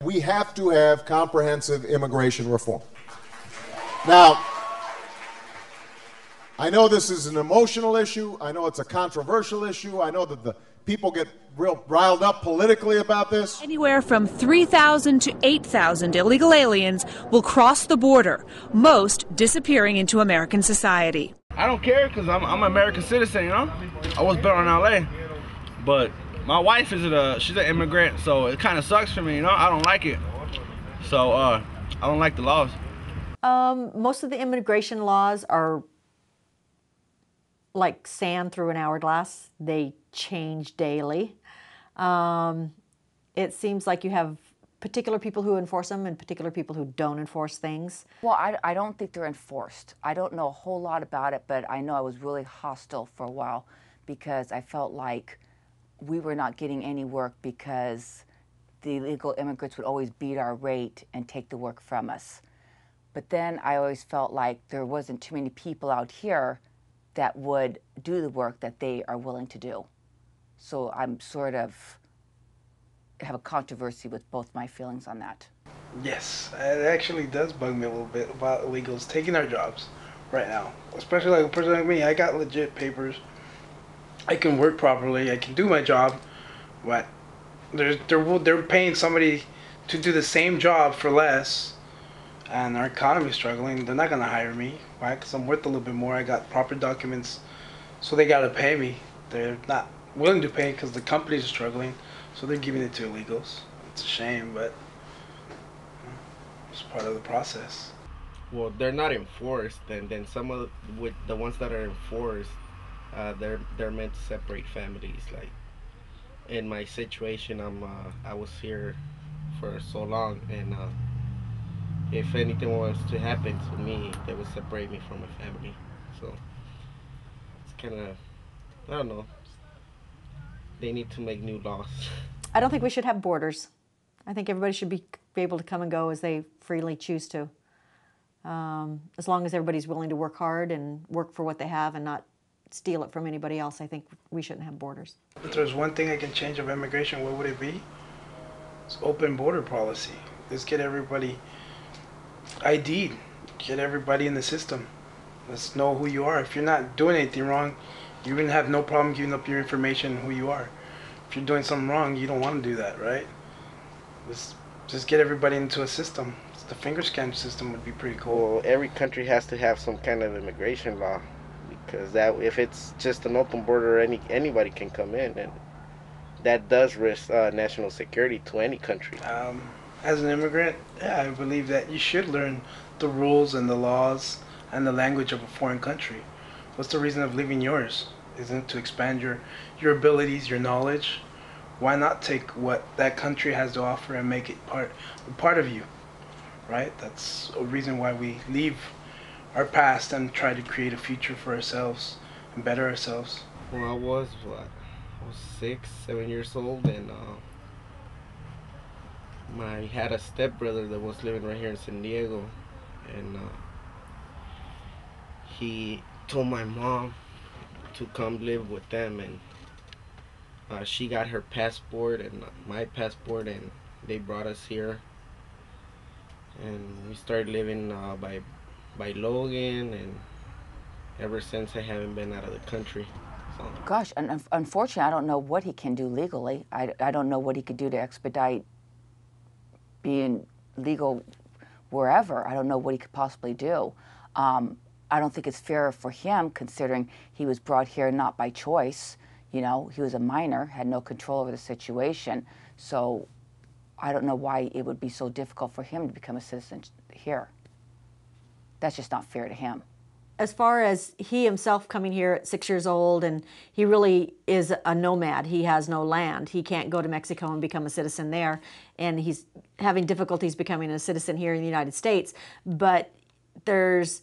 We have to have comprehensive immigration reform. Now, I know this is an emotional issue. I know it's a controversial issue. I know that the people get real riled up politically about this. Anywhere from 3,000 to 8,000 illegal aliens will cross the border, most disappearing into American society. I don't care because I'm an American citizen, you know? I was born in LA, but my wife she's an immigrant, so it kind of sucks for me, you know? I don't like it. So I don't like the laws. Most of the immigration laws are like sand through an hourglass. They change daily. It seems like you have particular people who enforce them and particular people who don't enforce things. Well, I don't think they're enforced. I don't know a whole lot about it, but I know I was really hostile for a while because I felt like we were not getting any work because the illegal immigrants would always beat our rate and take the work from us. But then I always felt like there wasn't too many people out here that would do the work that they are willing to do. So I'm sort of have a controversy with both my feelings on that. Yes, it actually does bug me a little bit about illegals taking our jobs right now. Especially like a person like me, I got legit papers. I can work properly, I can do my job, but they're paying somebody to do the same job for less, and our economy's struggling. They're not gonna hire me. Why? Because I'm worth a little bit more. I got proper documents, so they gotta pay me. They're not willing to pay because the companies are struggling, so they're giving it to illegals. It's a shame, but it's part of the process. Well, they're not enforced, and then some of with the ones that are enforced, they're meant to separate families. Like in my situation, I was here for so long, and if anything was to happen to me, they would separate me from my family. So it's kind of, I don't know. They need to make new laws. I don't think we should have borders. I think everybody should be able to come and go as they freely choose to. As long as everybody's willing to work hard and work for what they have and not steal it from anybody else, I think we shouldn't have borders. If there's one thing I can change of immigration, what would it be? It's open border policy. Let's get everybody ID'd. Get everybody in the system. Let's know who you are. If you're not doing anything wrong, you're going to have no problem giving up your information, who you are. If you're doing something wrong, you don't want to do that, right? Let's just get everybody into a system. The finger scan system would be pretty cool. Well, every country has to have some kind of immigration law, because that if it's just an open border, anybody can come in, and that does risk national security to any country. As an immigrant, yeah, I believe that you should learn the rules and the laws and the language of a foreign country. What's the reason of leaving yours? Isn't it to expand your abilities, your knowledge? Why not take what that country has to offer and make it part of you, right? That's a reason why we leave our past and try to create a future for ourselves and better ourselves. When I was 6, 7 years old, and I had a stepbrother that was living right here in San Diego, and he told my mom to come live with them, and she got her passport and my passport, and they brought us here, and we started living by Logan, and ever since I haven't been out of the country. So. Gosh, and unfortunately, I don't know what he can do legally. I don't know what he could do to expedite being legal wherever. I don't know what he could possibly do. I don't think it's fair for him, considering he was brought here not by choice. You know, he was a minor, had no control over the situation. So I don't know why it would be so difficult for him to become a citizen here. That's just not fair to him. As far as he himself coming here at 6 years old, and he really is a nomad. He has no land. He can't go to Mexico and become a citizen there, and he's having difficulties becoming a citizen here in the United States. But there's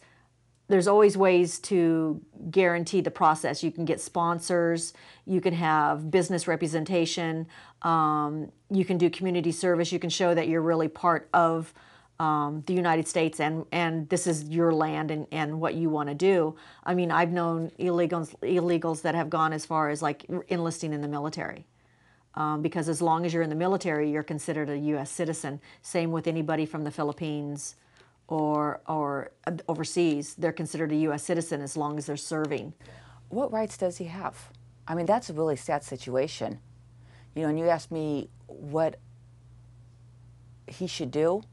always ways to guarantee the process. You can get sponsors, you can have business representation, you can do community service, you can show that you're really part of the United States and this is your land and what you want to do. I mean, I've known illegals that have gone as far as like enlisting in the military. because as long as you're in the military, you're considered a U.S. citizen. Same with anybody from the Philippines or overseas. They're considered a U.S. citizen as long as they're serving. What rights does he have? I mean, that's a really sad situation. You know, and you ask me what he should do.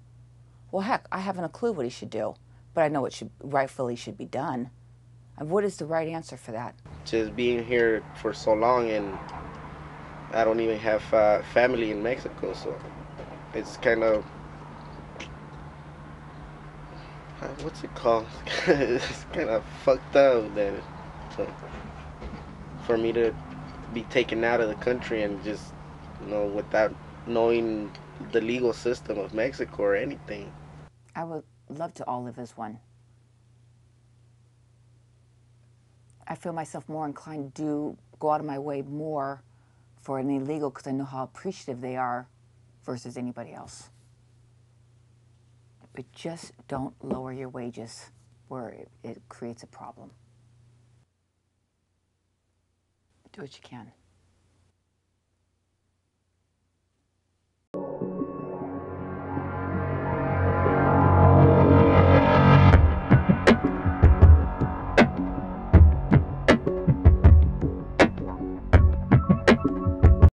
Well, heck, I haven't a clue what he should do, but I know what rightfully should be done. And what is the right answer for that? Just being here for so long, and I don't even have family in Mexico, so it's kind of, what's it called? It's kind of fucked up that for me to be taken out of the country and just, you know, without knowing the legal system of Mexico or anything. I would love to all live as one. I feel myself more inclined to go out of my way more for an illegal because I know how appreciative they are versus anybody else. But just don't lower your wages where it creates a problem. Do what you can.